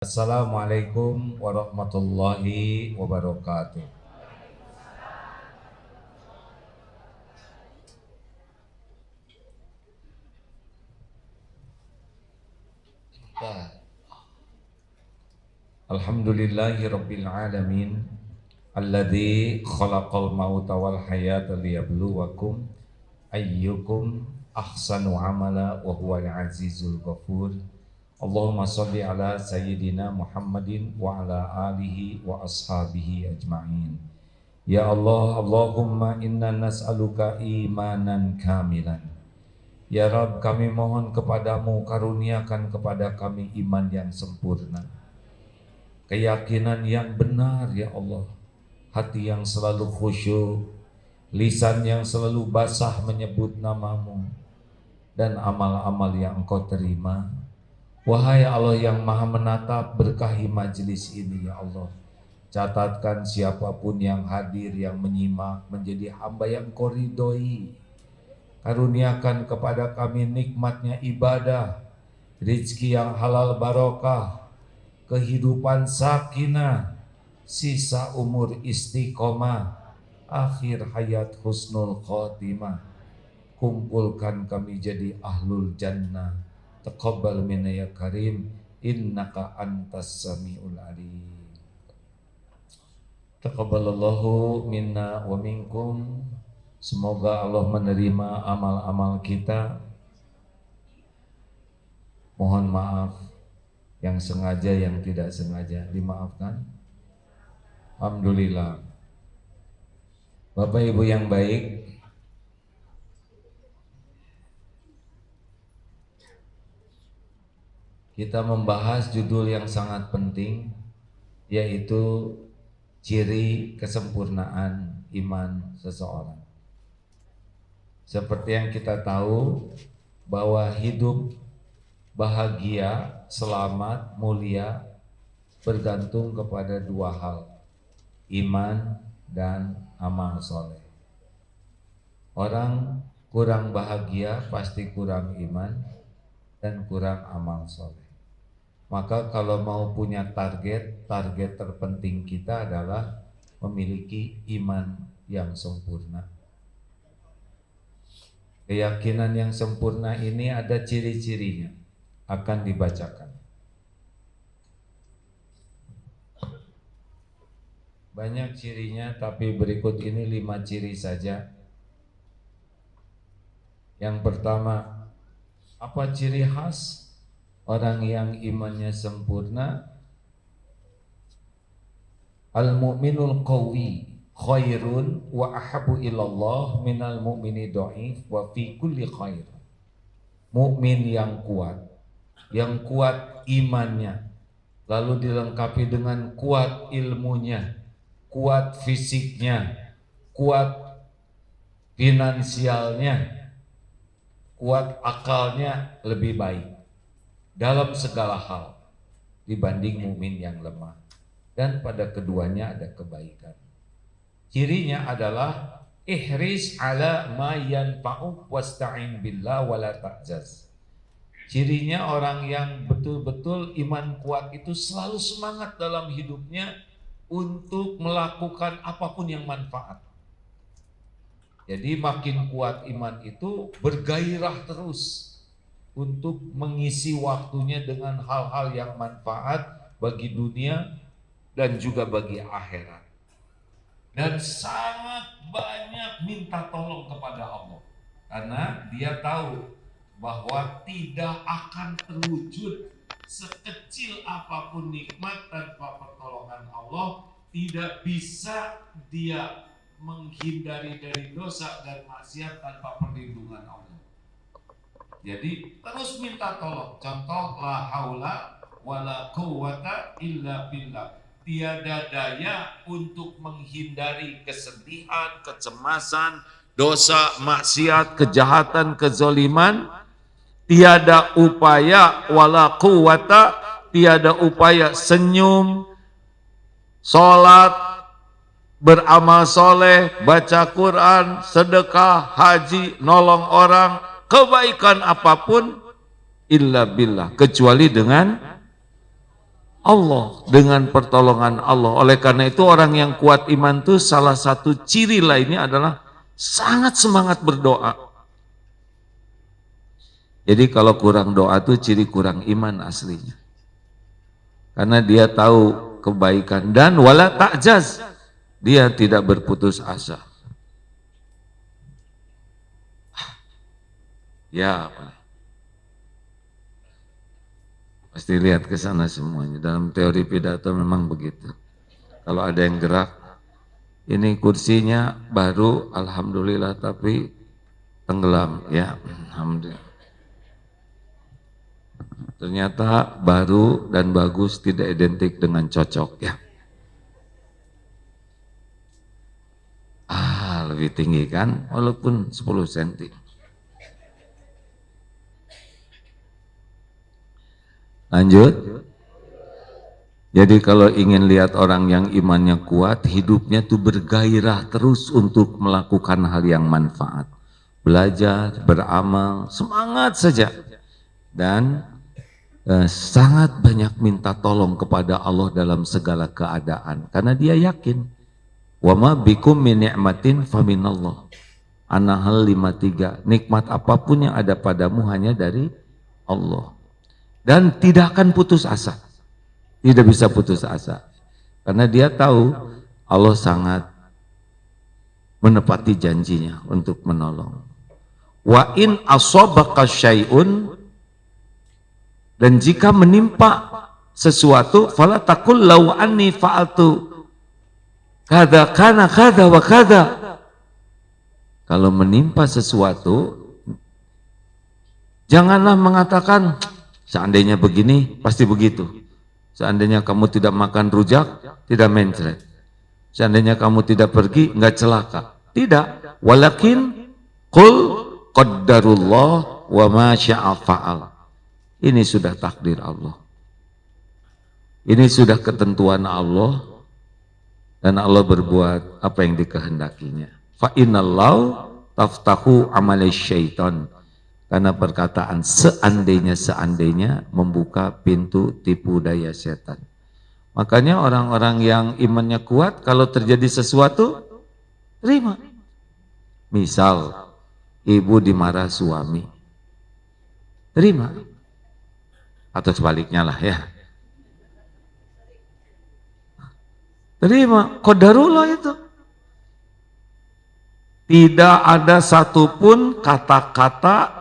Assalamualaikum warahmatullahi wabarakatuh. Alhamdulillahi rabbil alamin alladzi khalaqal mauta wal hayata liyabluwakum ayyukum ahsanu amala wa huwal azizul ghafur. Allahumma shalli ala sayyidina Muhammadin wa ala alihi wa ashabihi ajma'in. Ya Allah, Allahumma inna nas'aluka imanan kamilan. Ya Rabb, kami mohon kepadamu, karuniakan kepada kami iman yang sempurna, keyakinan yang benar ya Allah, hati yang selalu khusyuk, lisan yang selalu basah menyebut namamu, dan amal-amal yang Engkau terima. Wahai Allah yang maha menatap, berkahi majelis ini ya Allah. Catatkan siapapun yang hadir, yang menyimak, menjadi hamba yang Engkau ridhoi. Karuniakan kepada kami nikmatnya ibadah, rizki yang halal barokah, kehidupan sakinah, sisa umur istiqomah, akhir hayat husnul khotimah. Kumpulkan kami jadi ahlul jannah. Taqabbal minna ya karim, innaka antas samiul alim. Taqabbalallahu minna wa minkum. Semoga Allah menerima amal-amal kita. Mohon maaf yang sengaja, yang tidak sengaja, dimaafkan. Alhamdulillah. Bapak Ibu yang baik, kita membahas judul yang sangat penting, yaitu ciri kesempurnaan iman seseorang. Seperti yang kita tahu bahwa hidup bahagia, selamat, mulia bergantung kepada dua hal, iman dan amal soleh. Orang kurang bahagia pasti kurang iman dan kurang amal soleh. Maka kalau mau punya target terpenting kita adalah memiliki iman yang sempurna. Keyakinan yang sempurna ini ada ciri-cirinya, akan dibacakan. Banyak cirinya, tapi berikut ini 5 ciri saja. Yang pertama, apa ciri khas orang yang imannya sempurna? Al-mu'minul qawi khairun wa ahabu ilallah minal mu'mini dhaif wa fi kulli khair. Mukmin yang kuat imannya, lalu dilengkapi dengan kuat ilmunya, kuat fisiknya, kuat finansialnya, kuat akalnya, lebih baik dalam segala hal dibanding mukmin yang lemah. Dan pada keduanya ada kebaikan. Cirinya adalah ihris ala ma yanfa'uk wasta'in billah wala ta'jaz. Cirinya orang yang betul-betul iman kuat itu selalu semangat dalam hidupnya untuk melakukan apapun yang manfaat. Jadi makin kuat iman itu bergairah terus untuk mengisi waktunya dengan hal-hal yang manfaat bagi dunia dan juga bagi akhirat. Dan sangat banyak minta tolong kepada Allah, karena dia tahu bahwa tidak akan terwujud sekecil apapun nikmat tanpa pertolongan Allah. Tidak bisa dia menghindari dari dosa dan maksiat tanpa perlindungan Allah. Jadi terus minta tolong. Contoh, la haula wala quwwata illa billah. Tiada daya untuk menghindari kesedihan, kecemasan, dosa, maksiat, kejahatan, kezoliman. Tiada upaya, wala quwwata, tiada upaya senyum, sholat, beramal soleh, baca Quran, sedekah, haji, nolong orang, kebaikan apapun illa billah, kecuali dengan Allah, dengan pertolongan Allah. Oleh karena itu orang yang kuat iman itu salah satu ciri lainnya adalah sangat semangat berdoa. Jadi kalau kurang doa itu ciri kurang iman aslinya. Karena dia tahu kebaikan dan wala ta'jaz, dia tidak berputus asa. Ya, pasti lihat ke sana semuanya. Dalam teori pidato memang begitu. Kalau ada yang gerak, ini kursinya baru, alhamdulillah, tapi tenggelam. Ya, alhamdulillah. Ternyata baru dan bagus tidak identik dengan cocok, ya. Lebih tinggi kan, walaupun 10 cm. Lanjut. Jadi kalau ingin lihat orang yang imannya kuat, hidupnya tuh bergairah terus untuk melakukan hal yang manfaat. Belajar, beramal, semangat saja. Dan sangat banyak minta tolong kepada Allah dalam segala keadaan. Karena dia yakin, wa ma bikum min ni'matin faminallah. An-Nahl 53, nikmat apapun yang ada padamu hanya dari Allah. Dan tidak akan putus asa, tidak bisa putus asa, karena dia tahu Allah sangat menepati janjinya untuk menolong. Wa in asabaka syai'un, dan jika menimpa sesuatu, fala taqul law anni fa'altu kada kana kada wa kada. Kalau menimpa sesuatu, janganlah mengatakan seandainya begini, pasti begitu. Seandainya kamu tidak makan rujak, tidak mencret. Seandainya kamu tidak pergi, enggak celaka. Tidak. Walakin qul qaddarullah wa ma syaa fa'al. Ini sudah takdir Allah. Ini sudah ketentuan Allah, dan Allah berbuat apa yang dikehendakinya. Fa innallahu taftahu amalai syaitan. Karena perkataan seandainya membuka pintu tipu daya setan. Makanya orang-orang yang imannya kuat, kalau terjadi sesuatu, terima. Misal, ibu dimarah suami, terima. Atau sebaliknya lah ya. Terima, qadarullah itu. Tidak ada satupun kata-kata,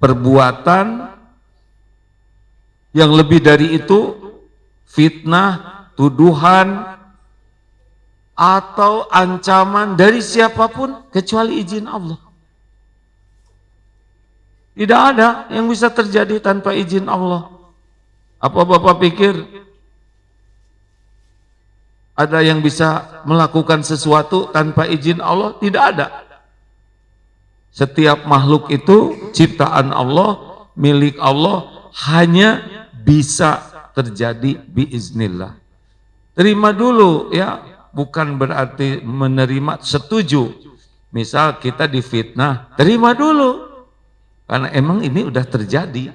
perbuatan yang lebih dari itu, fitnah, tuduhan, atau ancaman dari siapapun kecuali izin Allah. Tidak ada yang bisa terjadi tanpa izin Allah. Apa Bapak pikir ada yang bisa melakukan sesuatu tanpa izin Allah? Tidak ada. Setiap makhluk itu ciptaan Allah, milik Allah, hanya bisa terjadi biiznillah. Terima dulu ya, bukan berarti menerima, setuju. Misal kita difitnah, terima dulu. Karena emang ini udah terjadi.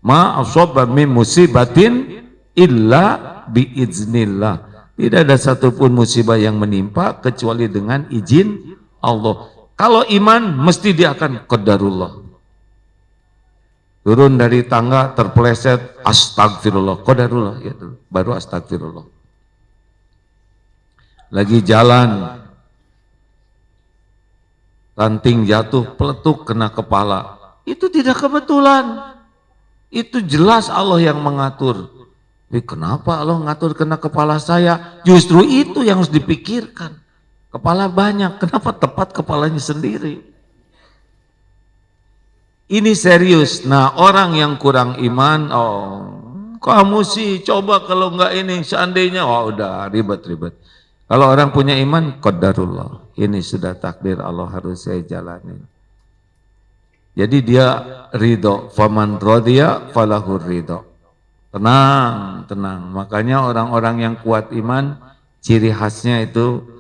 Ma asaba min musibatin illa biiznillah. Tidak ada satupun musibah yang menimpa kecuali dengan izin Allah. Kalau iman mesti dia akan qadarullah. Turun dari tangga terpeleset, astagfirullah, qadarullah, ya, baru astagfirullah. Lagi jalan, ranting jatuh, peletuk kena kepala. Itu tidak kebetulan. Itu jelas Allah yang mengatur. Tapi kenapa Allah ngatur kena kepala saya? Justru itu yang harus dipikirkan. Kepala banyak, kenapa tepat kepalanya sendiri? Ini serius. Nah, orang yang kurang iman, oh, kamu sih coba kalau enggak ini, seandainya, oh udah ribet-ribet. Kalau orang punya iman, qadarullah. Ini sudah takdir Allah, harus saya jalani. Jadi dia ridho, faman radiya falahur ridho. Tenang, tenang. Makanya orang-orang yang kuat iman, ciri khasnya itu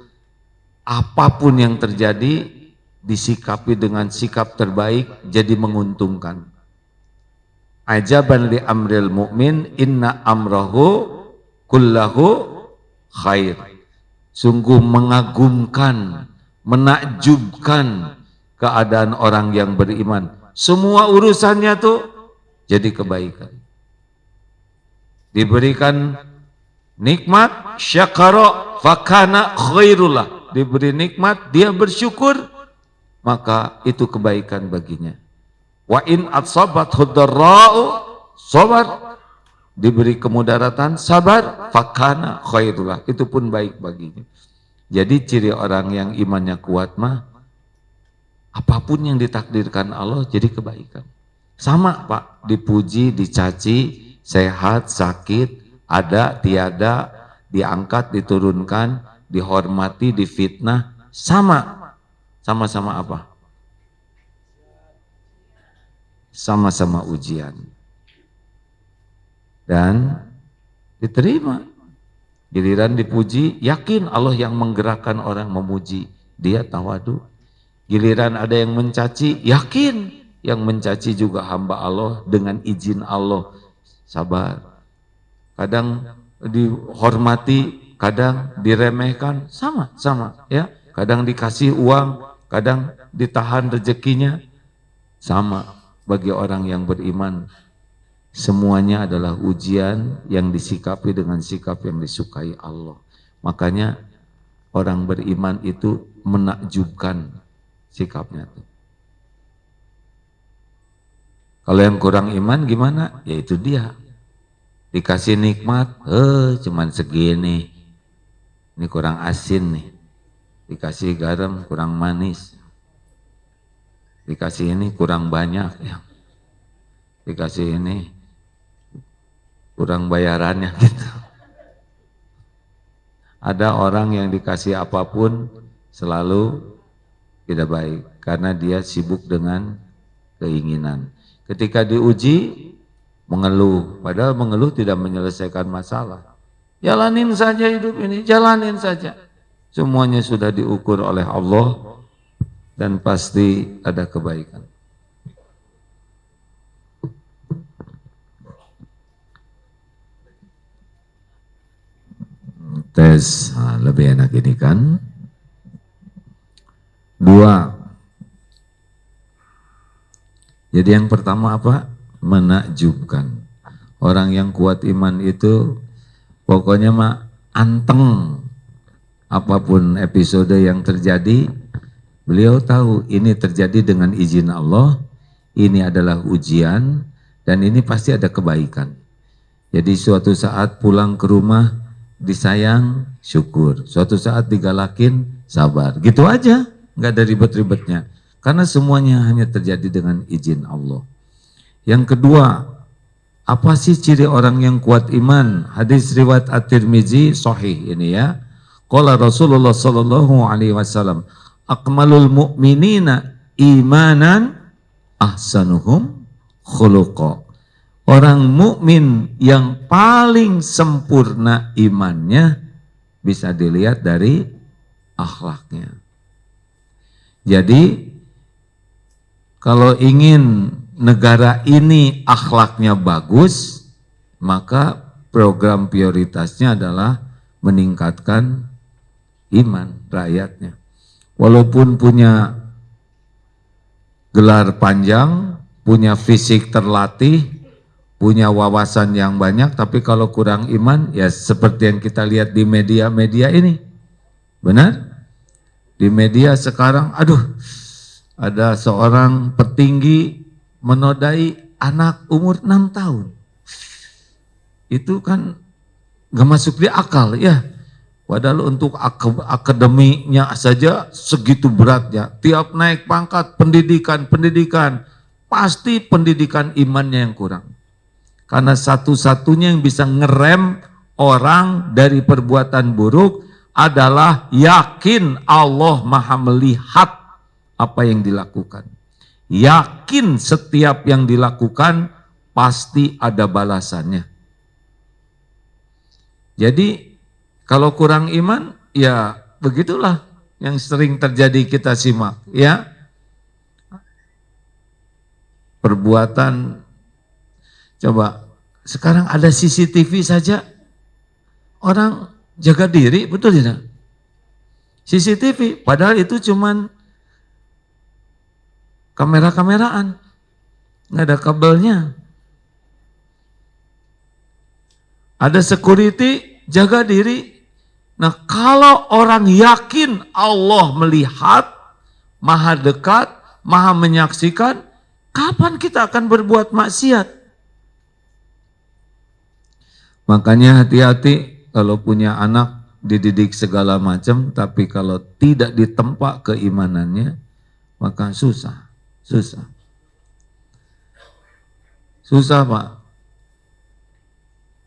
apapun yang terjadi disikapi dengan sikap terbaik, jadi menguntungkan. Ajaban li amril mu'min inna amrahu kullahu khair. Sungguh mengagumkan, menakjubkan keadaan orang yang beriman. Semua urusannya tuh jadi kebaikan. Diberikan nikmat, syakara fakana khairullah. Diberi nikmat, dia bersyukur, maka itu kebaikan baginya. Wa in atsabathu dharra'u sabar, diberi kemudaratan, sabar, fakana khairullah, itu pun baik baginya. Jadi ciri orang yang imannya kuat mah, apapun yang ditakdirkan Allah jadi kebaikan. Sama Pak, dipuji, dicaci, sehat, sakit, ada, tiada, diangkat, diturunkan, dihormati, difitnah, sama-sama apa? Sama-sama ujian. Dan diterima. Giliran dipuji, yakin Allah yang menggerakkan orang memuji, dia tawadu. Giliran ada yang mencaci, yakin yang mencaci juga hamba Allah dengan izin Allah, sabar. Kadang dihormati, kadang diremehkan, sama ya. Kadang dikasih uang, kadang ditahan rezekinya, sama bagi orang yang beriman. Semuanya adalah ujian yang disikapi dengan sikap yang disukai Allah. Makanya orang beriman itu menakjubkan sikapnya tuh. Kalau yang kurang iman gimana? Ya itu dia. Dikasih nikmat, cuman segini. Ini kurang asin nih. Dikasih garam kurang manis. Dikasih ini kurang banyak ya. Dikasih ini kurang bayarannya gitu. Ada orang yang dikasih apapun selalu tidak baik karena dia sibuk dengan keinginan. Ketika diuji mengeluh, padahal mengeluh tidak menyelesaikan masalah. Jalanin saja hidup ini, jalanin saja. Semuanya sudah diukur oleh Allah dan pasti ada kebaikan. Tes, lebih enak ini kan. 2. Jadi yang pertama apa? Menakjubkan. Orang yang kuat iman itu pokoknya mah anteng. Apapun episode yang terjadi, beliau tahu ini terjadi dengan izin Allah, ini adalah ujian, dan ini pasti ada kebaikan. Jadi suatu saat pulang ke rumah, disayang, syukur. Suatu saat digalakin, sabar. Gitu aja, nggak ada ribet-ribetnya. Karena semuanya hanya terjadi dengan izin Allah. Yang kedua, apa sih ciri orang yang kuat iman? Hadis riwayat At-Tirmizi sahih ini ya. Qala Rasulullah sallallahu alaihi wasallam, akmalul mu'minina imanan ahsanuhum khuluqa. Orang mukmin yang paling sempurna imannya bisa dilihat dari akhlaknya. Jadi kalau ingin negara ini akhlaknya bagus, maka program prioritasnya adalah meningkatkan iman rakyatnya. Walaupun punya gelar panjang, punya fisik terlatih, punya wawasan yang banyak, tapi kalau kurang iman, ya seperti yang kita lihat di media-media ini. Benar? Di media sekarang, ada seorang petinggi menodai anak umur 6 tahun. Itu kan gak masuk di akal ya. Padahal untuk akademiknya saja segitu beratnya. Tiap naik pangkat pendidikan, pasti pendidikan imannya yang kurang. Karena satu-satunya yang bisa ngerem orang dari perbuatan buruk adalah yakin Allah Maha melihat apa yang dilakukan. Yakin setiap yang dilakukan pasti ada balasannya. Jadi kalau kurang iman, ya begitulah yang sering terjadi kita simak, ya. Perbuatan Coba, sekarang ada CCTV saja, orang jaga diri, betul tidak? CCTV, padahal itu cuman kamera-kameraan, nggak ada kabelnya. Ada security, jaga diri. Nah, kalau orang yakin Allah melihat, maha dekat, maha menyaksikan, kapan kita akan berbuat maksiat? Makanya hati-hati kalau punya anak dididik segala macam, tapi kalau tidak ditempa keimanannya, maka susah. Susah Pak.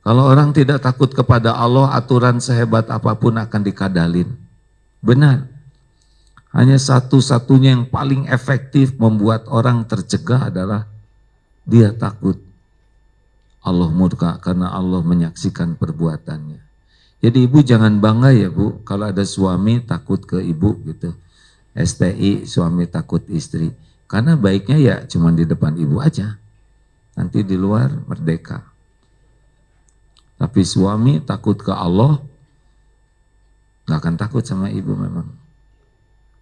Kalau orang tidak takut kepada Allah, aturan sehebat apapun akan dikadalin. Benar. Hanya satu-satunya yang paling efektif membuat orang tercegah adalah dia takut. Allah murka karena Allah menyaksikan perbuatannya. Jadi ibu jangan bangga ya Bu, kalau ada suami takut ke ibu gitu. STI, suami takut istri. Karena baiknya ya cuma di depan ibu aja. Nanti di luar merdeka. Tapi suami takut ke Allah, gak akan takut sama ibu memang.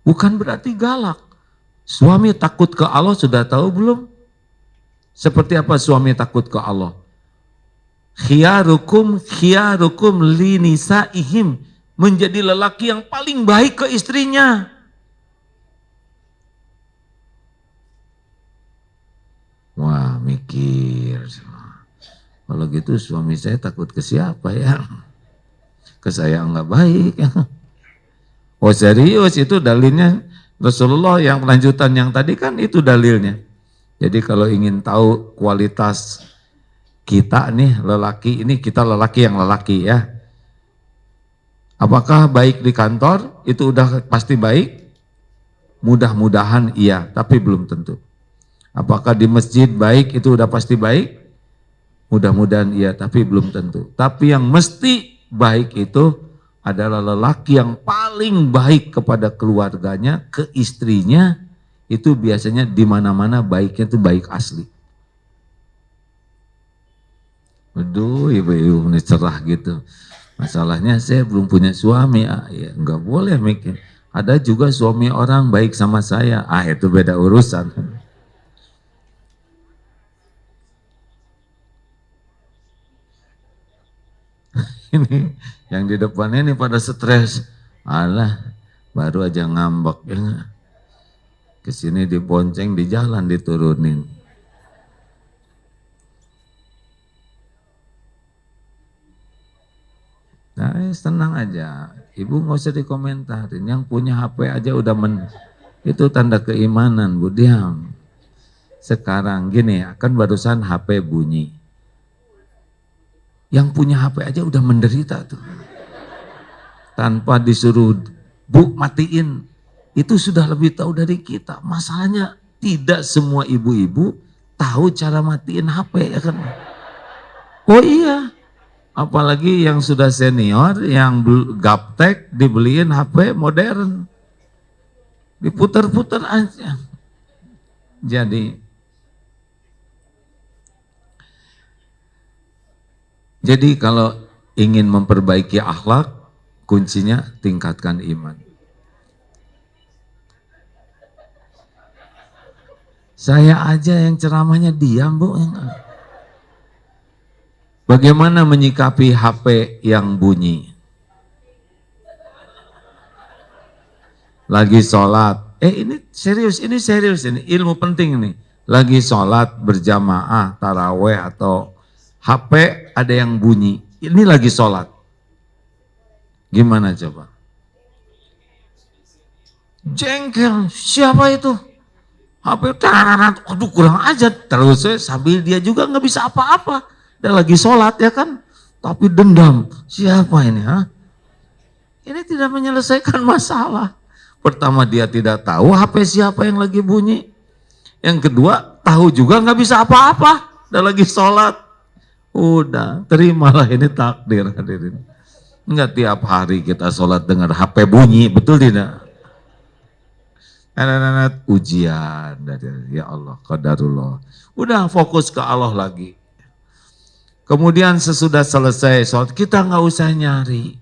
Bukan berarti galak. Suami takut ke Allah sudah tahu belum? Seperti apa suami takut ke Allah? Khiyarukum li nisaihim, menjadi lelaki yang paling baik ke istrinya. Wah, mikir. Kalau gitu suami saya takut ke siapa ya? Ke saya enggak baik. Oh serius, itu dalilnya Rasulullah yang lanjutan yang tadi kan itu dalilnya. Jadi kalau ingin tahu kualitas kita nih lelaki, ini kita lelaki yang lelaki ya. Apakah baik di kantor? Itu udah pasti baik? Mudah-mudahan iya, tapi belum tentu. Apakah di masjid baik? Itu udah pasti baik? Mudah-mudahan iya, tapi belum tentu. Tapi yang mesti baik itu adalah lelaki yang paling baik kepada keluarganya, ke istrinya, itu biasanya di mana-mana baiknya itu baik asli. Aduh, ibu-ibu ini cerah gitu. Masalahnya saya belum punya suami, ya nggak boleh mikir. Ada juga suami orang baik sama saya, itu beda urusan. Ini yang di depan ini pada stres, alah baru aja ngambek ya. Kesini dibonceng di jalan diturunin. Nah, tenang aja, ibu nggak usah dikomentarin. Yang punya HP aja udah itu tanda keimanan, Bu, diam. Sekarang gini, kan barusan HP bunyi. Yang punya HP aja udah menderita tuh. Tanpa disuruh, Bu matiin, itu sudah lebih tahu dari kita. Masalahnya tidak semua ibu-ibu tahu cara matiin HP ya kan. Oh iya, apalagi yang sudah senior, yang gaptek dibeliin HP modern. Diputar-putar aja. Jadi kalau ingin memperbaiki akhlak, kuncinya tingkatkan iman. Saya aja yang ceramahnya diam, Bu. Bagaimana menyikapi HP yang bunyi? Lagi sholat. Ini serius, ini ilmu penting nih. Lagi sholat berjamaah, taraweh atau HP ada yang bunyi. Ini lagi sholat. Gimana coba? Jengkel, siapa itu? HP tararat, aduh kurang aja. Terus sambil dia juga nggak bisa apa-apa. Dia lagi sholat ya kan, tapi dendam. Siapa ini? Ini tidak menyelesaikan masalah. Pertama dia tidak tahu HP siapa yang lagi bunyi. Yang kedua tahu juga nggak bisa apa-apa. Dia lagi sholat. Udah, terimalah ini takdir hadirin. Enggak tiap hari kita sholat dengar HP bunyi, betul tidak? Ujian dari ya Allah, qadarullah. Udah fokus ke Allah lagi. Kemudian sesudah selesai sholat, kita nggak usah nyari.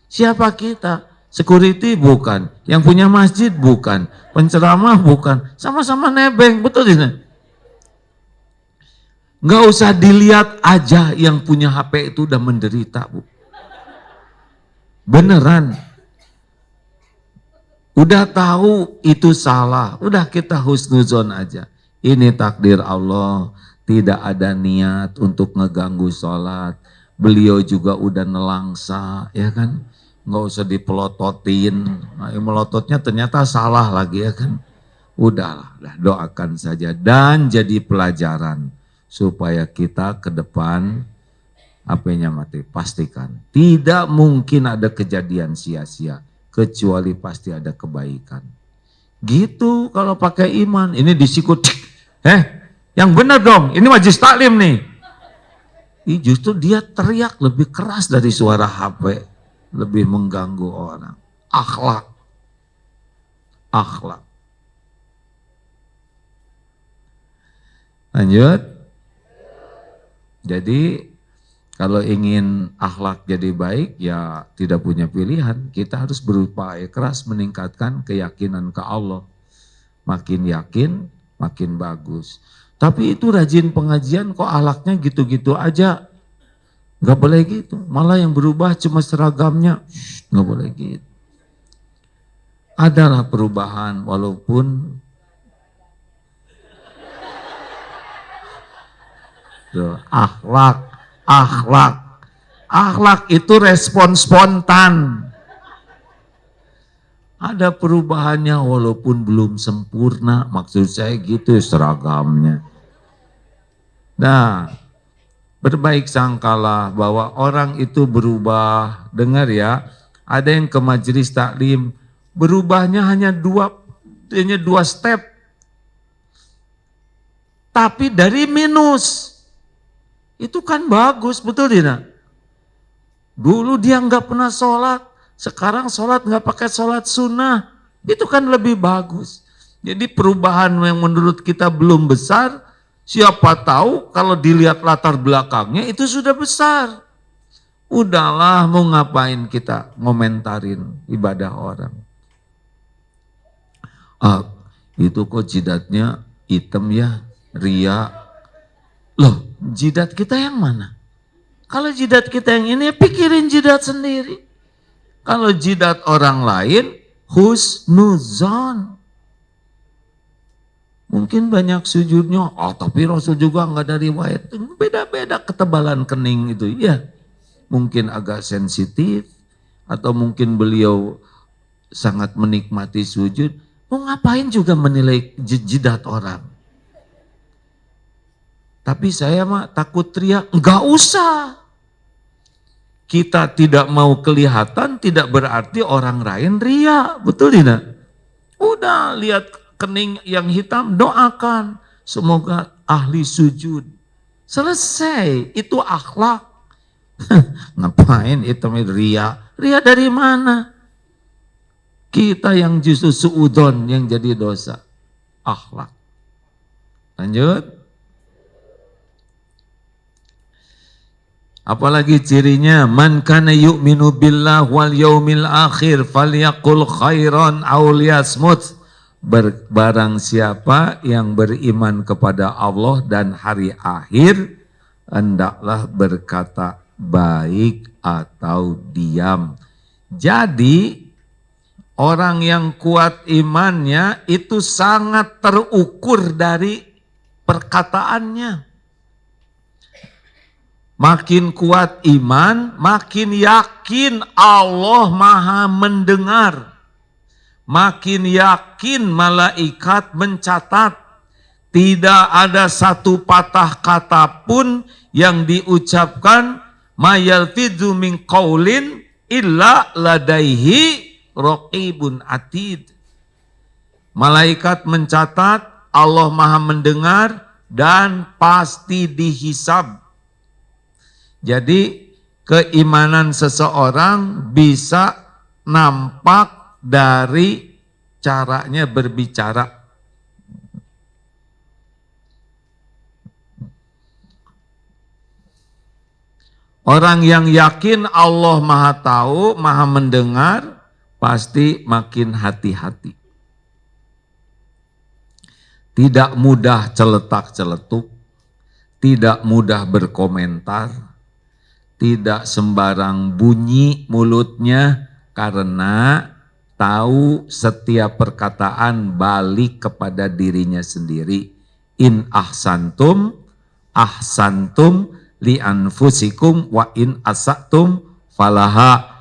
Siapa kita? Security bukan, yang punya masjid bukan, penceramah bukan, sama-sama nebeng, betul tidak? Nggak usah dilihat aja yang punya HP itu udah menderita, Bu. Beneran. Udah tahu itu salah, udah kita husnuzon aja. Ini takdir Allah, tidak ada niat untuk ngeganggu sholat. Beliau juga udah nelangsa, ya kan? Nggak usah dipelototin. Nah, melototnya ternyata salah lagi, ya kan? Udahlah, doakan saja dan jadi pelajaran supaya kita ke depan HP-nya mati. Pastikan tidak mungkin ada kejadian sia-sia kecuali pasti ada kebaikan. Gitu kalau pakai iman. Ini disikut, yang benar dong, ini majlis taklim nih. Justru dia teriak lebih keras dari suara HP, lebih mengganggu orang. Akhlak. Lanjut. Jadi kalau ingin akhlak jadi baik, ya tidak punya pilihan. Kita harus berupaya keras meningkatkan keyakinan ke Allah. Makin yakin, makin bagus. Tapi itu rajin pengajian kok akhlaknya gitu-gitu aja. Gak boleh gitu. Malah yang berubah cuma seragamnya. Gak boleh gitu. Adalah perubahan walaupun akhlak itu respon spontan. Ada perubahannya walaupun belum sempurna, maksud saya gitu seragamnya. Nah, berbaik sangkalah bahwa orang itu berubah. Dengar ya, ada yang ke majelis taklim berubahnya hanya dua step, tapi dari minus. Itu kan bagus, betul tidak? Dulu dia nggak pernah sholat, sekarang sholat nggak pakai sholat sunnah. Itu kan lebih bagus. Jadi perubahan yang menurut kita belum besar, siapa tahu kalau dilihat latar belakangnya itu sudah besar. Udahlah, mau ngapain kita ngomentarin ibadah orang. Itu kok jidatnya hitam ya, ria. Loh, jidat kita yang mana? Kalau jidat kita yang ini, pikirin jidat sendiri. Kalau jidat orang lain, husnuzon. Mungkin banyak sujudnya, tapi Rasul juga nggak ada riwayat. Beda-beda ketebalan kening itu, ya. Mungkin agak sensitif, atau mungkin beliau sangat menikmati sujud. Mau ngapain juga menilai jidat orang? Tapi saya mah takut teriak, enggak usah. Kita tidak mau kelihatan tidak berarti orang lain ria, betul tidak? Udah lihat kening yang hitam, doakan. Semoga ahli sujud. Selesai, itu akhlak. Ngapain hitam itu ria? Ria dari mana? Kita yang justru suudon yang jadi dosa. Akhlak. Lanjut. Apalagi cirinya, man kana yu'minu billah wal yaumil akhir falyaqul khairan aw liyasmut. Barang siapa yang beriman kepada Allah dan hari akhir, hendaklah berkata baik atau diam. Jadi orang yang kuat imannya itu sangat terukur dari perkataannya. Makin kuat iman, makin yakin Allah Maha mendengar. Makin yakin malaikat mencatat. Tidak ada satu patah kata pun yang diucapkan ma yalfidzu min qaulin illa ladaihi raqibun atid. Malaikat mencatat, Allah Maha mendengar dan pasti dihisab. Jadi keimanan seseorang bisa nampak dari caranya berbicara. Orang yang yakin Allah Maha Tahu, Maha Mendengar, pasti makin hati-hati. Tidak mudah celetak-celetuk, tidak mudah berkomentar, tidak sembarang bunyi mulutnya karena tahu setiap perkataan balik kepada dirinya sendiri. In ahsantum, ahsantum li anfusikum wa in asatum falaha.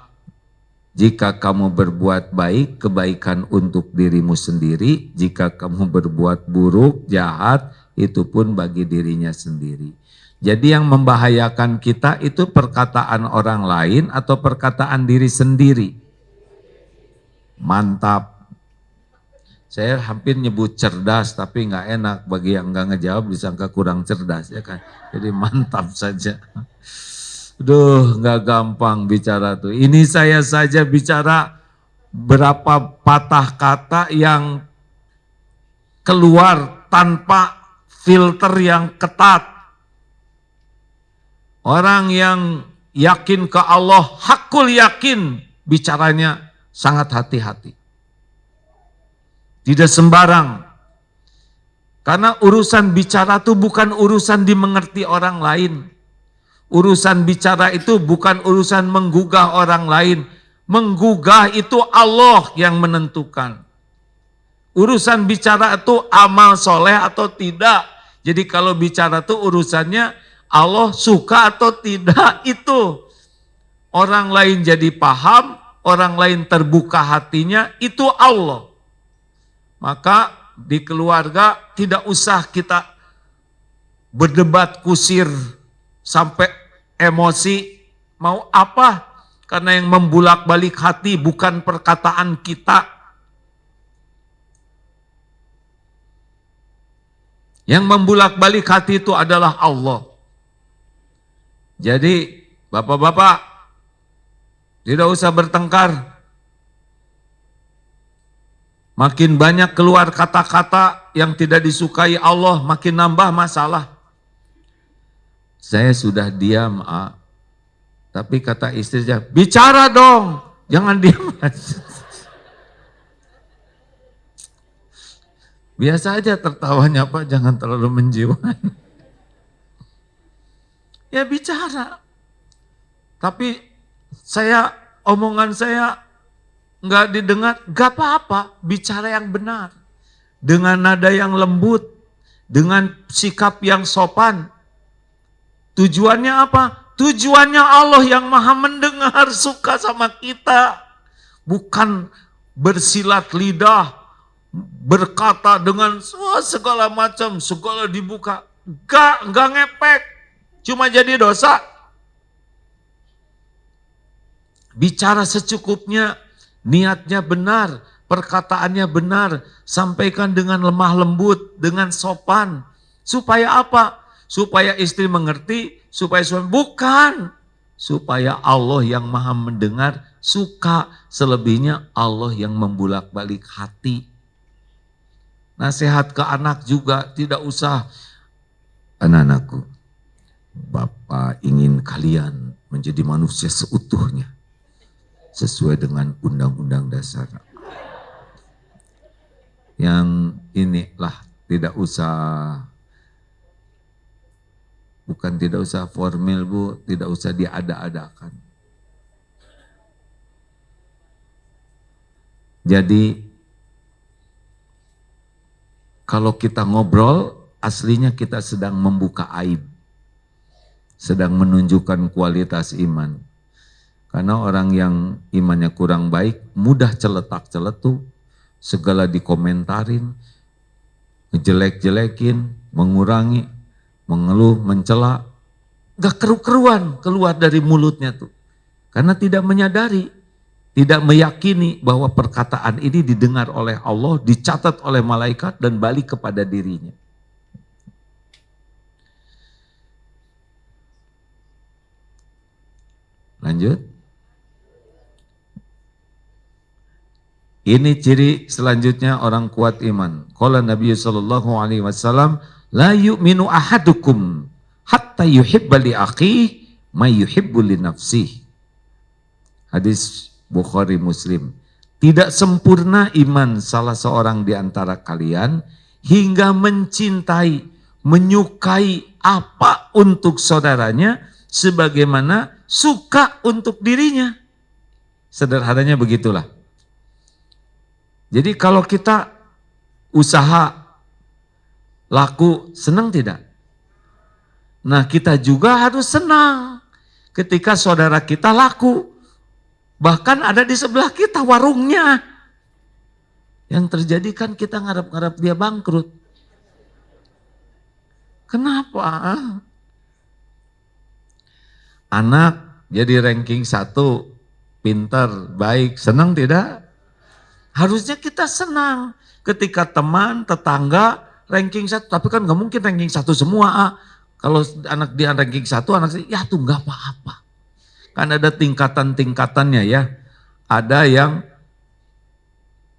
Jika kamu berbuat baik, kebaikan untuk dirimu sendiri. Jika kamu berbuat buruk, jahat, itu pun bagi dirinya sendiri. Jadi yang membahayakan kita itu perkataan orang lain atau perkataan diri sendiri. Mantap. Saya hampir nyebut cerdas, tapi nggak enak bagi yang nggak ngejawab disangka kurang cerdas ya kan. Jadi mantap saja. Duh, nggak gampang bicara tuh. Ini saya saja bicara berapa patah kata yang keluar tanpa filter yang ketat. Orang yang yakin ke Allah, hakul yakin, bicaranya sangat hati-hati. Tidak sembarang. Karena urusan bicara itu bukan urusan dimengerti orang lain. Urusan bicara itu bukan urusan menggugah orang lain. Menggugah itu Allah yang menentukan. Urusan bicara itu amal soleh atau tidak. Jadi kalau bicara itu urusannya Allah suka atau tidak itu. Orang lain jadi paham, orang lain terbuka hatinya, itu Allah. Maka di keluarga tidak usah kita berdebat kusir sampai emosi, mau apa? Karena yang membulak-balik hati bukan perkataan kita. Yang membulak-balik hati itu adalah Allah. Jadi bapak-bapak tidak usah bertengkar. Makin banyak keluar kata-kata yang tidak disukai Allah, makin nambah masalah. Saya sudah diam, tapi kata istri saya, bicara dong, jangan diam aja. Biasa aja tertawanya Pak, jangan terlalu menjiwai. Ya bicara, tapi omongan saya nggak didengar, nggak apa-apa, bicara yang benar, dengan nada yang lembut, dengan sikap yang sopan. Tujuannya apa? Tujuannya Allah yang Maha Mendengar suka sama kita. Bukan bersilat lidah, berkata dengan segala macam, segala dibuka. Enggak ngepek, cuma jadi dosa. Bicara secukupnya, niatnya benar, perkataannya benar, sampaikan dengan lemah lembut, dengan sopan. Supaya apa? Supaya istri mengerti, supaya suami bukan. Supaya Allah yang Maha Mendengar suka, selebihnya Allah yang membulak-balik hati. Nasihat ke anak juga tidak usah, anak-anakku, Bapak ingin kalian menjadi manusia seutuhnya, sesuai dengan undang-undang dasar. Yang inilah tidak usah, bukan tidak usah formal Bu, tidak usah diada-adakan. Jadi kalau kita ngobrol, aslinya kita sedang membuka aib, sedang menunjukkan kualitas iman. Karena orang yang imannya kurang baik, mudah celetak-celetuk, segala dikomentarin, ngejelek-jelekin, mengurangi, mengeluh, mencela, gak keru-keruan keluar dari mulutnya tuh. Karena tidak menyadari, tidak meyakini bahwa perkataan ini didengar oleh Allah, dicatat oleh malaikat dan balik kepada dirinya. Lanjut. Ini ciri selanjutnya orang kuat iman. Qala Nabi sallallahu alaihi wasallam, la yu'minu ahadukum hatta yuhibba li akhihi may yuhibbu li nafsih. Hadis Bukhari Muslim. Tidak sempurna iman salah seorang di antara kalian hingga mencintai, menyukai apa untuk saudaranya sebagaimana suka untuk dirinya. Sederhananya begitulah. Jadi kalau kita usaha laku, senang tidak? Nah, kita juga harus senang ketika saudara kita laku. Bahkan ada di sebelah kita warungnya. Yang terjadi kan kita ngarep-ngarep dia bangkrut. Kenapa? Anak jadi ranking 1, pintar, baik, senang tidak? Harusnya kita senang. Ketika teman, tetangga, ranking 1, tapi kan gak mungkin ranking 1 semua. Kalau anak dia ranking 1, anak saya, ya tuh gak apa-apa. Kan ada tingkatan-tingkatannya ya. Ada yang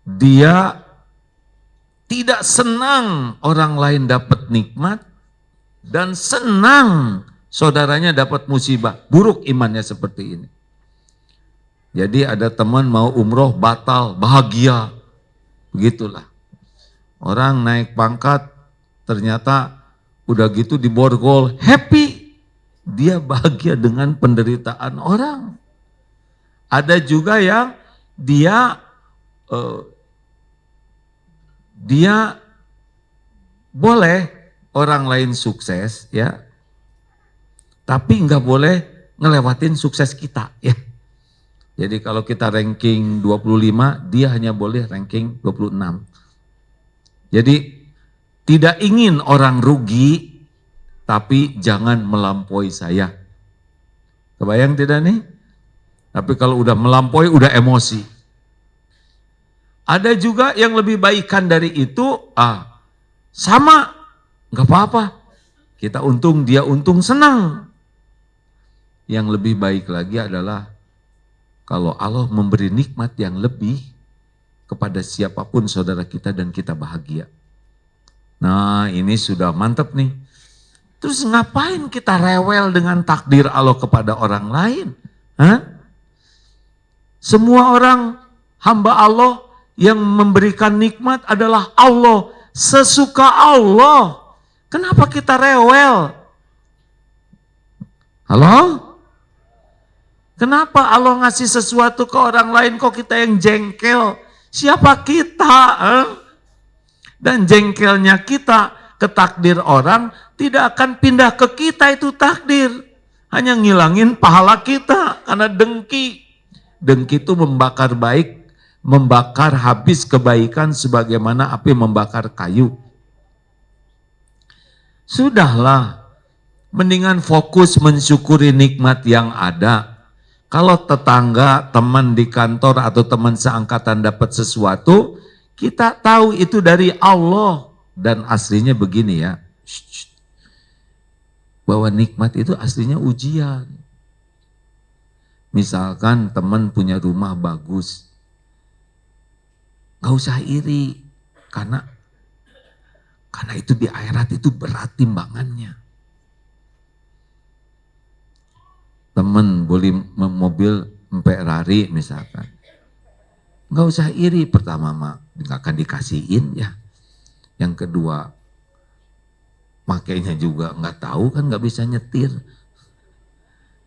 dia tidak senang orang lain dapat nikmat dan senang saudaranya dapat musibah. Buruk imannya seperti ini. Jadi ada teman mau umroh batal, bahagia. Begitulah. Orang naik pangkat ternyata udah gitu diborgol, happy. Dia bahagia dengan penderitaan orang. Ada juga yang dia boleh orang lain sukses ya, tapi nggak boleh ngelewatin sukses kita ya. Jadi kalau kita ranking 25, dia hanya boleh ranking 26. Jadi tidak ingin orang rugi, tapi jangan melampaui saya. Kebayang tidak nih? Tapi kalau udah melampaui, udah emosi. Ada juga yang lebih baikan dari itu, sama, nggak apa-apa. Kita untung, dia untung, senang. Yang lebih baik lagi adalah kalau Allah memberi nikmat yang lebih kepada siapapun saudara kita dan kita bahagia. Nah, ini sudah mantap nih. Terus ngapain kita rewel dengan takdir Allah kepada orang lain? Semua orang hamba Allah yang memberikan nikmat adalah Allah. Sesuka Allah. Kenapa kita rewel? Halo? Kenapa Allah ngasih sesuatu ke orang lain kok kita yang jengkel? Siapa kita? Dan jengkelnya kita ke takdir orang tidak akan pindah ke kita itu takdir. Hanya ngilangin pahala kita karena dengki. Dengki itu membakar baik, membakar habis kebaikan sebagaimana api membakar kayu. Sudahlah, mendingan fokus mensyukuri nikmat yang ada. Kalau tetangga, teman di kantor atau teman seangkatan dapat sesuatu, kita tahu itu dari Allah. Dan aslinya begini ya, bahwa nikmat itu aslinya ujian. Misalkan teman punya rumah bagus, gak usah iri, karena itu di akhirat itu berat timbangannya. Teman beli mobil Ferrari misalkan, gak usah iri, pertama mah gak akan dikasihin ya. Yang kedua, makainya juga nggak tahu kan, nggak bisa nyetir.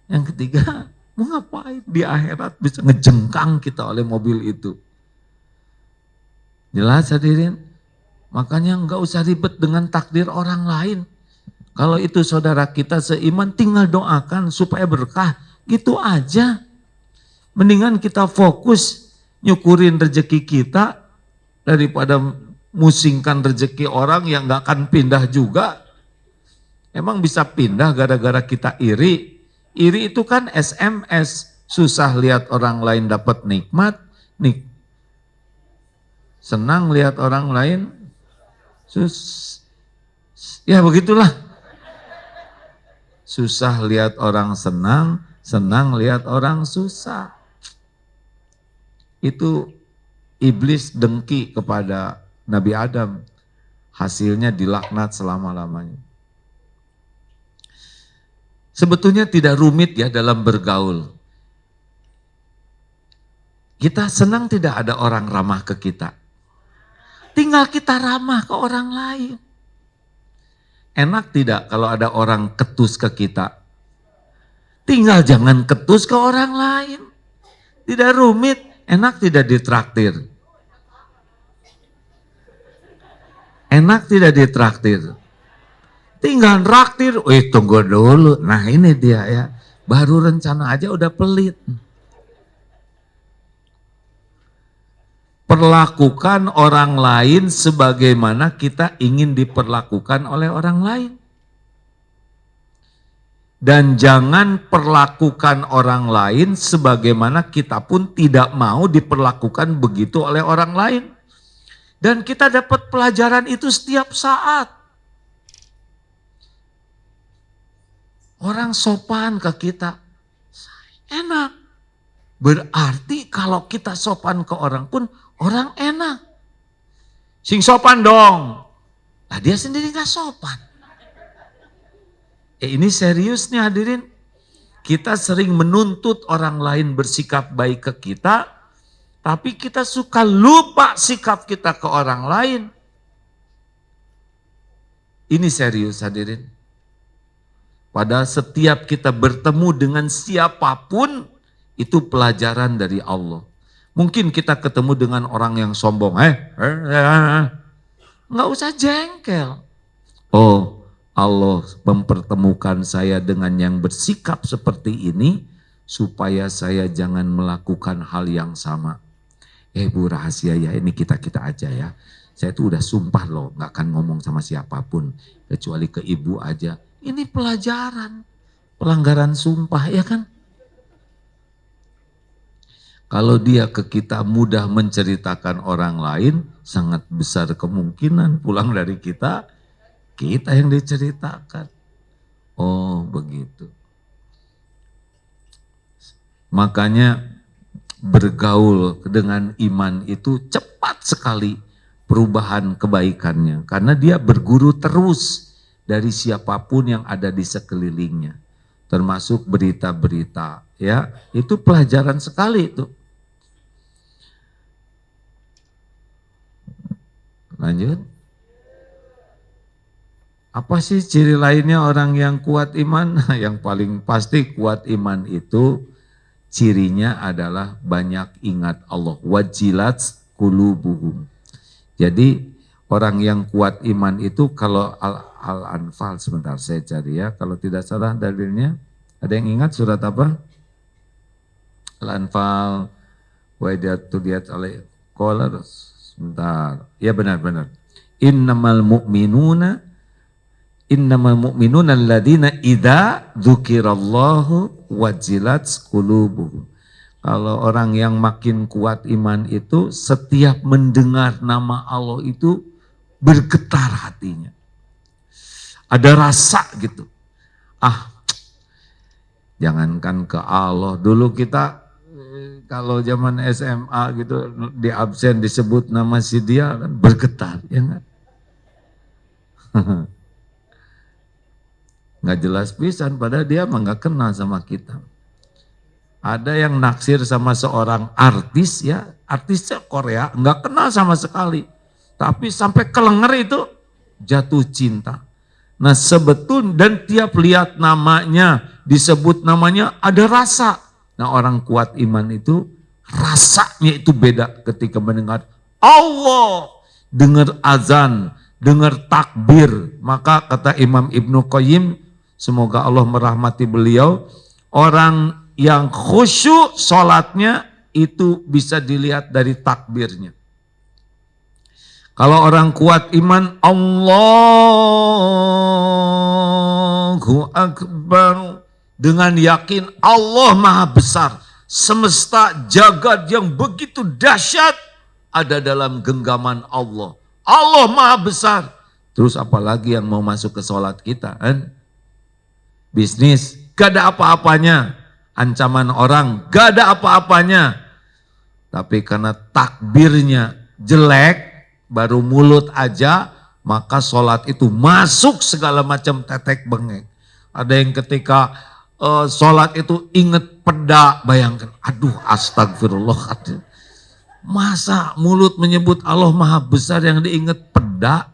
Yang ketiga, mau ngapain di akhirat bisa ngejengkang kita oleh mobil itu. Jelas hadirin? Makanya nggak usah ribet dengan takdir orang lain. Kalau itu saudara kita seiman, tinggal doakan supaya berkah. Gitu aja. Mendingan kita fokus nyukurin rezeki kita daripada musingkan rezeki orang yang gak akan pindah juga. Emang bisa pindah gara-gara kita iri? Iri itu kan SMS. Susah lihat orang lain dapat nikmat. Senang lihat orang lain. Ya begitulah. Susah lihat orang senang. Senang lihat orang susah. Itu iblis dengki kepada Nabi Adam, hasilnya dilaknat selama-lamanya. Sebetulnya tidak rumit ya dalam bergaul. Kita senang tidak ada orang ramah ke kita. Tinggal kita ramah ke orang lain. Enak tidak kalau ada orang ketus ke kita? Tinggal jangan ketus ke orang lain. Tidak rumit, enak tidak ditraktir? Enak tidak ditraktir? Tinggal traktir, tunggu dulu. Nah ini dia ya, baru rencana aja udah pelit. Perlakukan orang lain sebagaimana kita ingin diperlakukan oleh orang lain. Dan jangan perlakukan orang lain sebagaimana kita pun tidak mau diperlakukan begitu oleh orang lain. Dan kita dapat pelajaran itu setiap saat. Orang sopan ke kita, enak. Berarti kalau kita sopan ke orang pun, orang enak. Sing sopan dong. Nah dia sendiri gak sopan. Ini serius nih hadirin. Kita sering menuntut orang lain bersikap baik ke kita, tapi kita suka lupa sikap kita ke orang lain. Ini serius hadirin. Padahal setiap kita bertemu dengan siapapun, itu pelajaran dari Allah. Mungkin kita ketemu dengan orang yang sombong, nggak usah jengkel. Oh, Allah mempertemukan saya dengan yang bersikap seperti ini, supaya saya jangan melakukan hal yang sama. Bu rahasia ya, ini kita-kita aja ya. Saya tuh udah sumpah loh, gak akan ngomong sama siapapun, kecuali ke ibu aja. Ini pelajaran, pelanggaran sumpah ya kan. Kalau dia ke kita mudah menceritakan orang lain, sangat besar kemungkinan pulang dari kita yang diceritakan. Oh begitu. Makanya bergaul dengan iman itu cepat sekali perubahan kebaikannya. Karena dia berguru terus dari siapapun yang ada di sekelilingnya. Termasuk berita-berita. Ya, itu pelajaran sekali itu. Lanjut. Apa sih ciri lainnya orang yang kuat iman? Yang paling pasti kuat iman itu cirinya adalah banyak ingat Allah. Wajilat qulubuhum. Jadi orang yang kuat iman itu kalau Al-Anfal, sebentar saya cari ya. Kalau tidak salah dalilnya, ada yang ingat surat apa? Al-Anfal, wa'idatu lihat oleh kolar, sebentar. Ya benar-benar. Innamal mu'minuna alladina idza dzukirallahu wajilat qulubuhum. Kalau orang yang makin kuat iman itu setiap mendengar nama Allah itu bergetar hatinya. Ada rasa gitu. Jangankan ke Allah. Dulu kita kalau zaman SMA gitu di absen disebut nama si dia kan bergetar. Ya kan? Nggak jelas pisan, padahal dia mah nggak kenal sama kita. Ada yang naksir sama seorang artis ya, artisnya Korea, nggak kenal sama sekali. Tapi sampai kelenger itu jatuh cinta. Nah sebetulnya dan tiap lihat namanya, disebut namanya ada rasa. Nah orang kuat iman itu rasanya itu beda ketika mendengar Allah, dengar azan, dengar takbir. Maka kata Imam Ibnu Qayyim, semoga Allah merahmati beliau, orang yang khusyuk sholatnya itu bisa dilihat dari takbirnya. Kalau orang kuat iman, Allahu Akbar, dengan yakin Allah Maha Besar, semesta jagat yang begitu dahsyat ada dalam genggaman Allah. Allah Maha Besar. Terus apalagi yang mau masuk ke sholat kita kan? Bisnis, gak ada apa-apanya. Ancaman orang, gak ada apa-apanya. Tapi karena takbirnya jelek, baru mulut aja, maka sholat itu masuk segala macam tetek bengek. Ada yang ketika sholat itu inget peda, bayangkan. Aduh, astagfirullah. Masa mulut menyebut Allah Maha Besar yang diinget peda?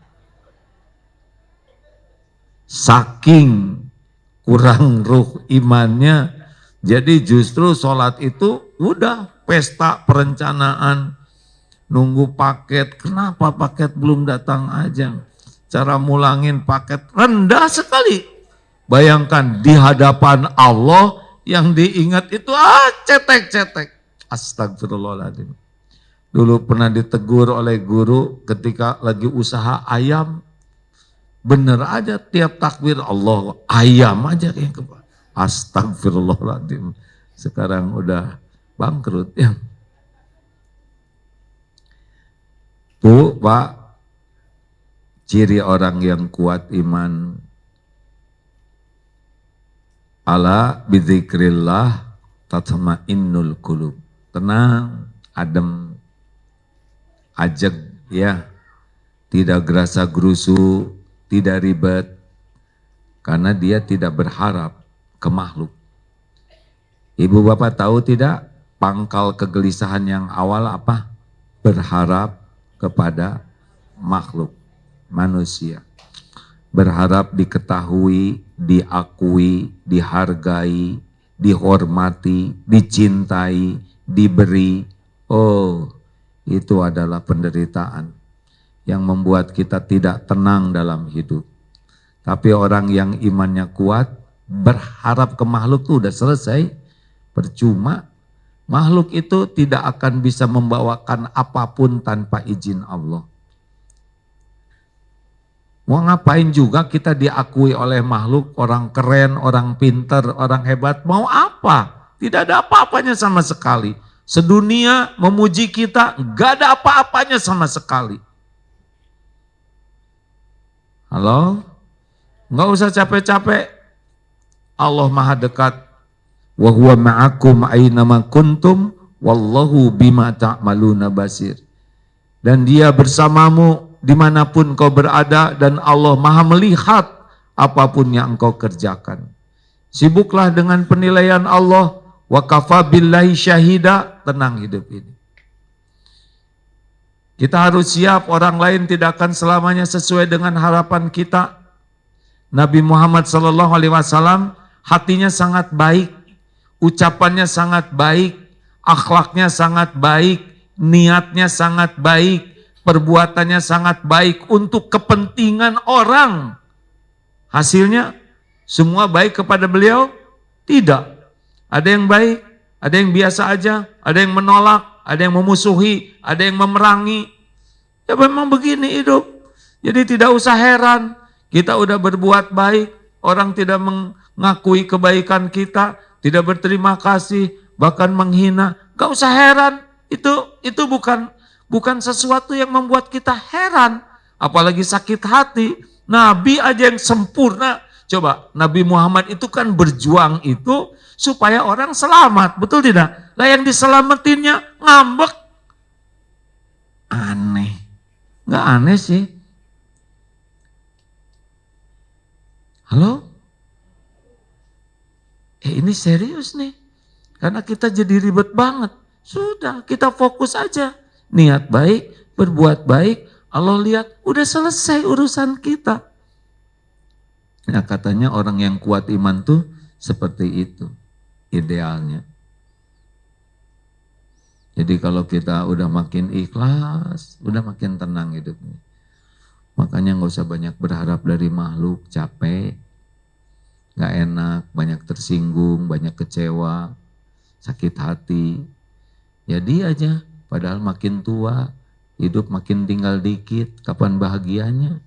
Saking kurang ruh imannya, jadi justru sholat itu udah pesta perencanaan, nunggu paket. Kenapa paket belum datang aja? Cara mulangin paket rendah sekali. Bayangkan di hadapan Allah yang diingat itu cetek-cetek. Astagfirullahaladzim. Dulu pernah ditegur oleh guru ketika lagi usaha ayam. Bener aja tiap takbir Allah, ayam aja yang kepala. Astagfirullahaladzim. Sekarang udah bangkrut ya. Bu, Pak, ciri orang yang kuat iman. Ala bidzikrillah tatma'innul qulub. Tenang, adem, ajeg ya. Tidak gerasa gerusu, tidak ribet. Karena dia tidak berharap ke makhluk. Ibu bapak tahu tidak pangkal kegelisahan yang awal apa? Berharap kepada makhluk, manusia. Berharap diketahui, diakui, dihargai, dihormati, dicintai, diberi. Oh, itu adalah penderitaan yang membuat kita tidak tenang dalam hidup. Tapi orang yang imannya kuat, berharap ke makhluk itu udah selesai, percuma. Makhluk itu tidak akan bisa membawakan apapun tanpa izin Allah. Mau ngapain juga kita diakui oleh makhluk, orang keren, orang pinter, orang hebat, mau apa? Tidak ada apa-apanya sama sekali. Sedunia memuji kita, gak ada apa-apanya sama sekali. Halo? Nggak usah capek-capek. Allah Maha dekat. Wa huwa ma'akum aynama kuntum wallahu bima ta'maluna basir. Dan dia bersamamu dimanapun kau berada dan Allah Maha melihat apapun yang engkau kerjakan. Sibuklah dengan penilaian Allah. Wa kafa billahi syahida. Tenang hidup ini. Kita harus siap, orang lain tidak akan selamanya sesuai dengan harapan kita. Nabi Muhammad SAW hatinya sangat baik, ucapannya sangat baik, akhlaknya sangat baik, niatnya sangat baik, perbuatannya sangat baik untuk kepentingan orang. Hasilnya semua baik kepada beliau? Tidak. Ada yang baik, ada yang biasa aja, ada yang menolak, ada yang memusuhi, ada yang memerangi. Ya memang begini hidup. Jadi tidak usah heran, kita udah berbuat baik, orang tidak mengakui kebaikan kita, tidak berterima kasih, bahkan menghina. Gak usah heran, itu bukan sesuatu yang membuat kita heran, apalagi sakit hati. Nabi aja yang sempurna. Coba, Nabi Muhammad itu kan berjuang itu supaya orang selamat, betul tidak? Lah yang diselamatinnya ngambek. Aneh. Nggak aneh sih. Halo? Ini serius nih. Karena kita jadi ribet banget. Sudah, kita fokus aja. Niat baik, berbuat baik, Allah lihat, udah selesai urusan kita. Nah katanya orang yang kuat iman tuh seperti itu idealnya. Jadi kalau kita udah makin ikhlas, udah makin tenang hidupnya. Makanya nggak usah banyak berharap dari makhluk, capek, nggak enak, banyak tersinggung, banyak kecewa, sakit hati. Jadi aja, padahal makin tua, hidup makin tinggal dikit, kapan bahagianya?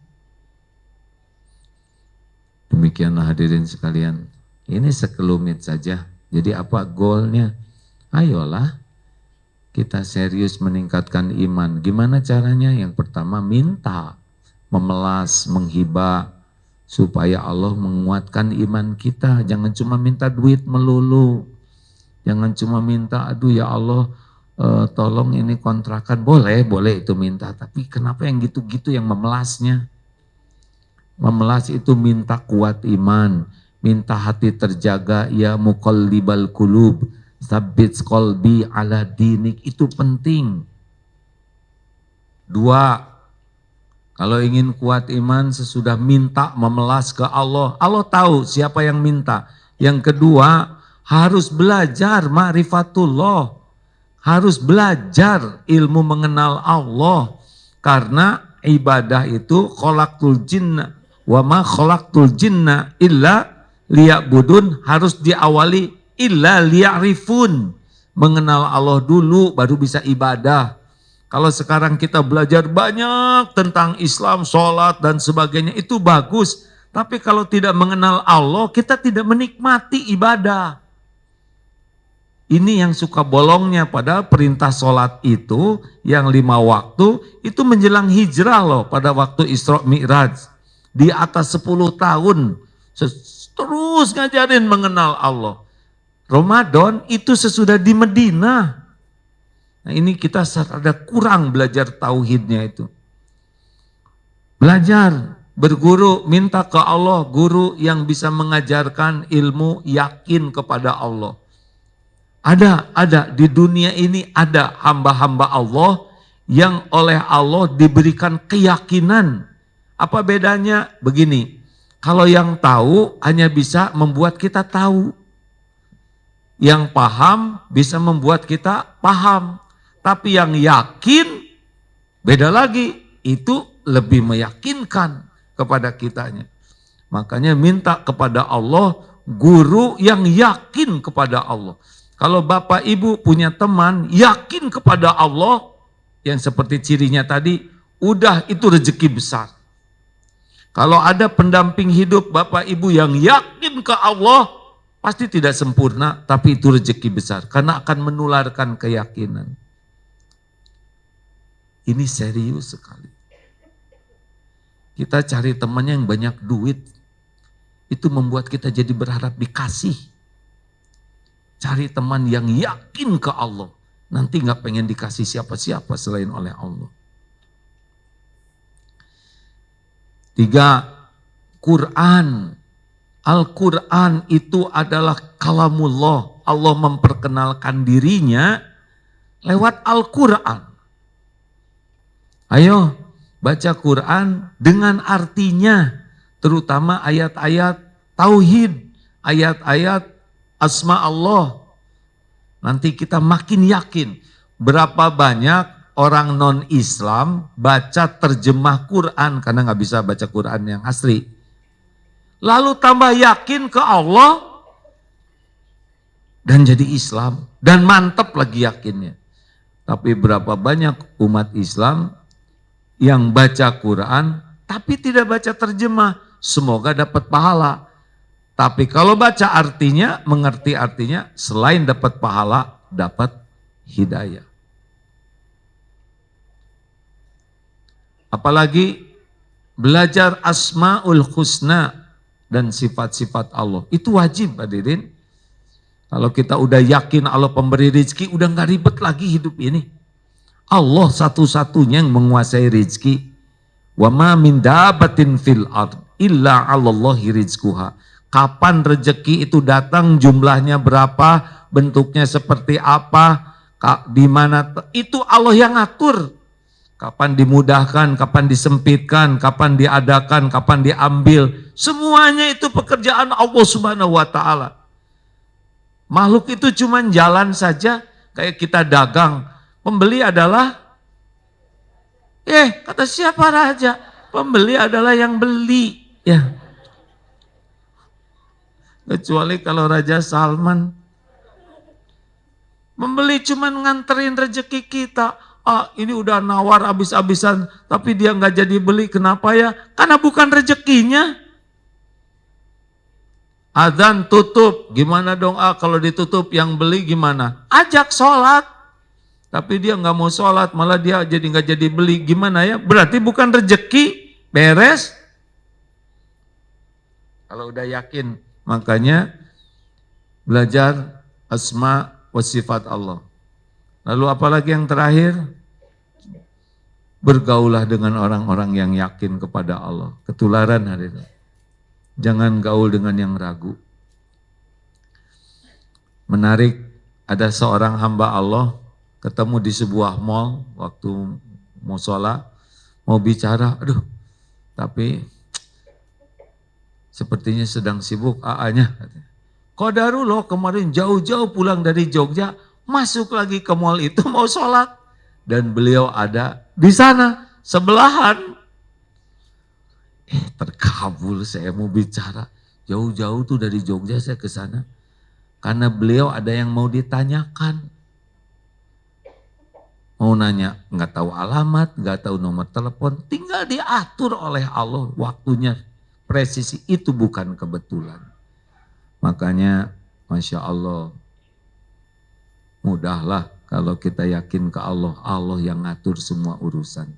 Demikianlah hadirin sekalian, ini sekelumit saja. Jadi apa goalnya? Ayolah kita serius meningkatkan iman. Gimana caranya? Yang pertama minta, memelas, menghibah, supaya Allah menguatkan iman kita. Jangan cuma minta duit melulu. Jangan cuma minta, aduh ya Allah tolong ini kontrakan. Boleh itu minta. Tapi kenapa yang gitu-gitu yang memelasnya? Memelas itu minta kuat iman, minta hati terjaga, ya muqallibal qulub, tsabbit qalbi ala dinik, itu penting. Dua, kalau ingin kuat iman sesudah minta memelas ke Allah, Allah tahu siapa yang minta. Yang kedua, harus belajar ma'rifatullah, harus belajar ilmu mengenal Allah, karena ibadah itu khalaqtul jinna wa ma khalaqtul jinna illa liya'budun, harus diawali illa liya'rifun, mengenal Allah dulu baru bisa ibadah. Kalau sekarang kita belajar banyak tentang Islam, sholat dan sebagainya, itu bagus, tapi kalau tidak mengenal Allah, kita tidak menikmati ibadah. Ini yang suka bolongnya, padahal perintah sholat itu yang 5 waktu itu menjelang hijrah loh, pada waktu Isra Mi'raj. Di atas 10 tahun terus ngajarin mengenal Allah. Ramadan itu sesudah di Medina. Nah ini kita ada kurang belajar tauhidnya itu. Belajar, berguru, minta ke Allah guru yang bisa mengajarkan ilmu yakin kepada Allah. Ada di dunia ini ada hamba-hamba Allah yang oleh Allah diberikan keyakinan. Apa bedanya? Begini, kalau yang tahu hanya bisa membuat kita tahu. Yang paham bisa membuat kita paham. Tapi yang yakin beda lagi, itu lebih meyakinkan kepada kitanya. Makanya minta kepada Allah guru yang yakin kepada Allah. Kalau Bapak Ibu punya teman yakin kepada Allah, yang seperti cirinya tadi, udah itu rezeki besar. Kalau ada pendamping hidup Bapak Ibu yang yakin ke Allah, pasti tidak sempurna, tapi itu rezeki besar, karena akan menularkan keyakinan. Ini serius sekali. Kita cari teman yang banyak duit, itu membuat kita jadi berharap dikasih. Cari teman yang yakin ke Allah, nanti gak pengen dikasih siapa-siapa selain oleh Allah. 3, Quran. Al-Quran itu adalah kalamullah. Allah memperkenalkan dirinya lewat Al-Quran. Ayo baca Quran dengan artinya, terutama ayat-ayat tauhid, ayat-ayat asma Allah. Nanti kita makin yakin. Berapa banyak orang non-Islam baca terjemah Quran karena nggak bisa baca Quran yang asli. Lalu tambah yakin ke Allah dan jadi Islam dan mantap lagi yakinnya. Tapi berapa banyak umat Islam yang baca Quran tapi tidak baca terjemah, semoga dapat pahala. Tapi kalau baca artinya, mengerti artinya, selain dapat pahala, dapat hidayah. Apalagi belajar asmaul husna dan sifat-sifat Allah. Itu wajib hadirin. Kalau kita udah yakin Allah pemberi rezeki, udah gak ribet lagi hidup ini. Allah satu-satunya yang menguasai rezeki. Wa ma min dabatin fil ard illa 'alallahi rizquha. Kapan rezeki itu datang, jumlahnya berapa, bentuknya seperti apa, di mana, itu Allah yang ngatur. Kapan dimudahkan, kapan disempitkan, kapan diadakan, kapan diambil. Semuanya itu pekerjaan Allah Subhanahu wa Ta'ala. Makhluk itu cuma jalan saja, kayak kita dagang. Pembeli adalah, kata siapa raja? Pembeli adalah yang beli. Ya. Kecuali kalau Raja Salman. Membeli cuma nganterin rezeki kita. Ini udah nawar habis-habisan, tapi dia nggak jadi beli. Kenapa ya? Karena bukan rezekinya. Adzan tutup, gimana dong? Kalau ditutup yang beli gimana? Ajak sholat. Tapi dia nggak mau sholat, malah dia jadi nggak jadi beli. Gimana ya? Berarti bukan rezeki, beres. Kalau udah yakin. Makanya belajar asma wa sifat Allah. Lalu apalagi yang terakhir? Bergaulah dengan orang-orang yang yakin kepada Allah. Ketularan hadirin. Jangan gaul dengan yang ragu. Menarik, ada seorang hamba Allah ketemu di sebuah mall waktu mau sholat, mau bicara, aduh, tapi sepertinya sedang sibuk AA-nya. Qadarullah kemarin jauh-jauh pulang dari Jogja, masuk lagi ke mall itu mau sholat. Dan beliau ada di sana, sebelahan. Terkabul, saya mau bicara. Jauh-jauh tuh dari Jogja saya ke sana. Karena beliau ada yang mau ditanyakan. Mau nanya, nggak tahu alamat, nggak tahu nomor telepon, tinggal diatur oleh Allah waktunya. Presisi itu bukan kebetulan. Makanya Masya Allah, mudahlah kalau kita yakin ke Allah, Allah yang ngatur semua urusan.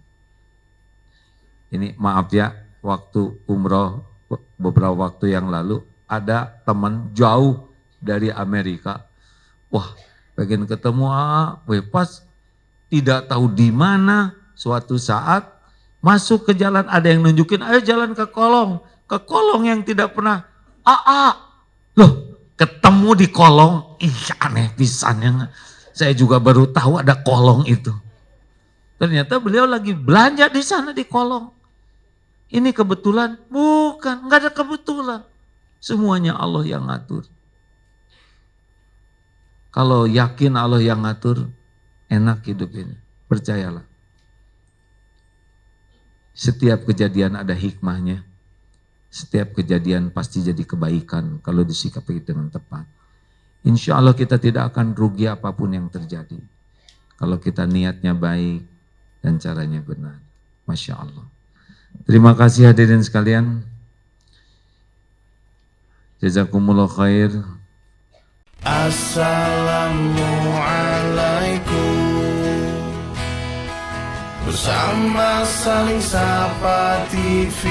Ini maaf ya, waktu umroh beberapa waktu yang lalu, ada teman jauh dari Amerika. Wah, pengen ketemu pas tidak tahu di mana. Suatu saat masuk ke jalan, ada yang nunjukin, ayo jalan ke kolong yang tidak pernah. Loh, ketemu di kolong. Ih, aneh pisannya. Saya juga baru tahu ada kolong itu. Ternyata beliau lagi belanja di sana di kolong. Ini kebetulan? Bukan, nggak ada kebetulan. Semuanya Allah yang ngatur. Kalau yakin Allah yang ngatur, enak hidup ini. Percayalah. Setiap kejadian ada hikmahnya. Setiap kejadian pasti jadi kebaikan kalau disikapi dengan tepat. Insya Allah kita tidak akan rugi apapun yang terjadi. Kalau kita niatnya baik dan caranya benar. Masya Allah. Terima kasih hadirin sekalian. Jazakumullah khair. Assalamualaikum. Bersama Saling Sapa TV.